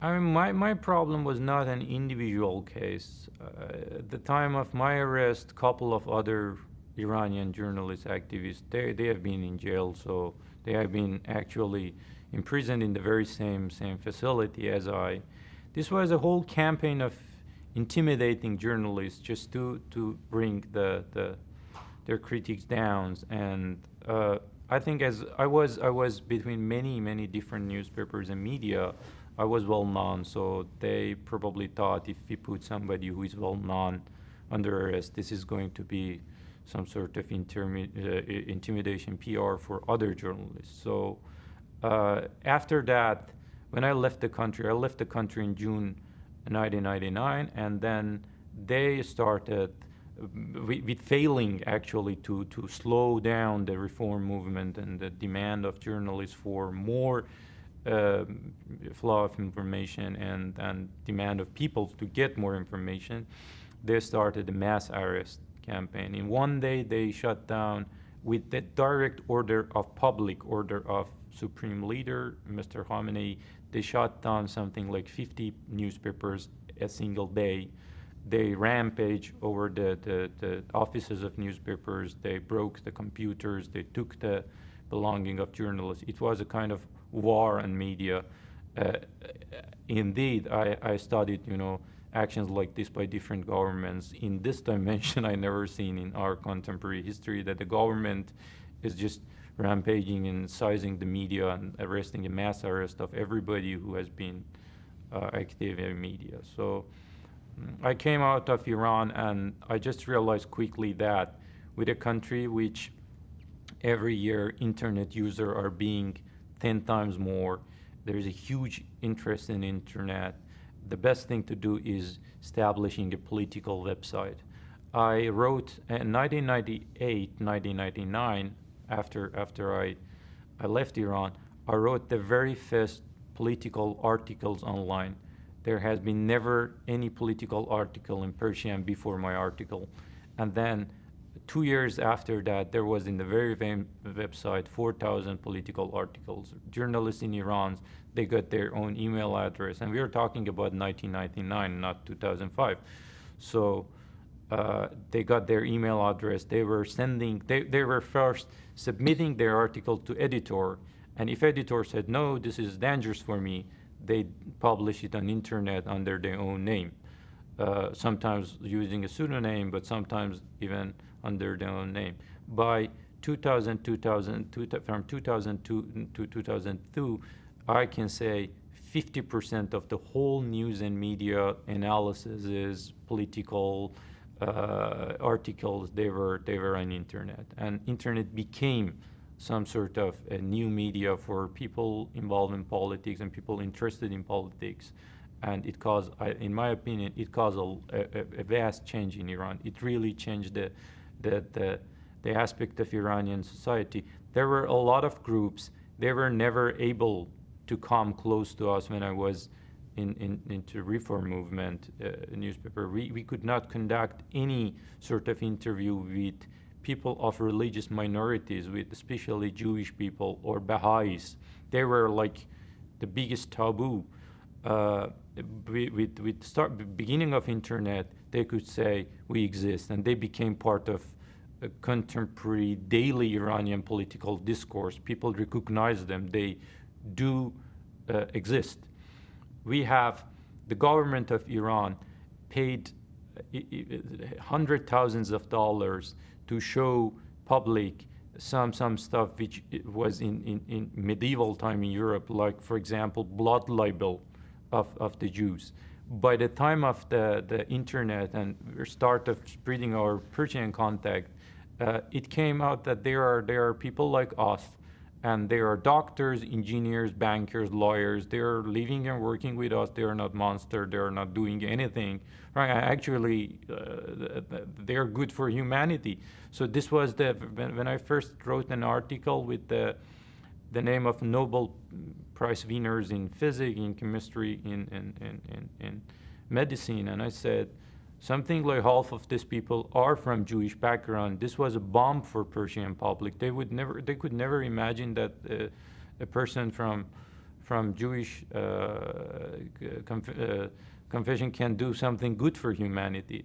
I mean, my problem was not an individual case. At the time of my arrest, a couple of other Iranian journalists, activists, they have been in jail, so they have been actually imprisoned in the very same facility as I. This was a whole campaign of intimidating journalists just to bring their critics down. And I think as I was between many different newspapers and media, I was well known, so they probably thought if we put somebody who is well known under arrest, this is going to be some sort of intimidation PR for other journalists. So after that, when I left the country in June 1999, and then they started with failing actually to slow down the reform movement and the demand of journalists for more flow of information and demand of people to get more information. They started a mass arrest campaign. In one day, they shut down, with the direct order of public order of Supreme Leader, Mr. Khamenei, they shut down something like 50 newspapers a single day. They rampage over the offices of newspapers. They broke the computers. They took the belonging of journalists. It was a kind of war on media. Indeed, I studied, actions like this by different governments. In this dimension, I never seen in our contemporary history that the government is just rampaging and seizing the media and arresting a mass arrest of everybody who has been active in media. So I came out of Iran and I just realized quickly that with a country which every year internet users are being 10 times more, there is a huge interest in internet. The best thing to do is establishing a political website. I wrote in 1998, 1999, after I left Iran, I wrote the very first political articles online. There has been never any political article in Persian before my article. And then 2 years after that, there was in the very same website 4,000 political articles. Journalists in Iran, they got their own email address, and we are talking about 1999, not 2005. So they got their email address. They were sending, they were first submitting their article to editor, and if editor said, no, this is dangerous for me, they publish it on internet under their own name. Sometimes using a pseudonym, but sometimes even under their own name. By 2000, from 2002 to 2002, I can say 50% of the whole news and media analysis is political articles. They were on internet, and internet became some sort of a new media for people involved in politics and people interested in politics. And it caused, in my opinion, it caused a vast change in Iran. It really changed the aspect of Iranian society. There were a lot of groups. They were never able to come close to us when I was into reform movement newspaper. We could not conduct any sort of interview with people of religious minorities, with especially Jewish people or Baha'is. They were like the biggest taboo. With start beginning of internet, they could say we exist, and they became part of a contemporary daily Iranian political discourse. People recognize them. They do exist. We have the government of Iran paid hundred thousands of dollars to show public some stuff which was in medieval time in Europe, like, for example, blood libel of the Jews. By the time of the internet and start of spreading our Persian contact, it came out that there are people like us, and there are doctors, engineers, bankers, lawyers. They are living and working with us. They are not monsters. They are not doing anything. Right? Actually, they are good for humanity. So this was when I first wrote an article with the name of Nobel Prize winners in physics, in chemistry, in medicine, and I said, something like half of these people are from Jewish background. This was a bomb for Persian public. They could never imagine that a person from Jewish confession can do something good for humanity.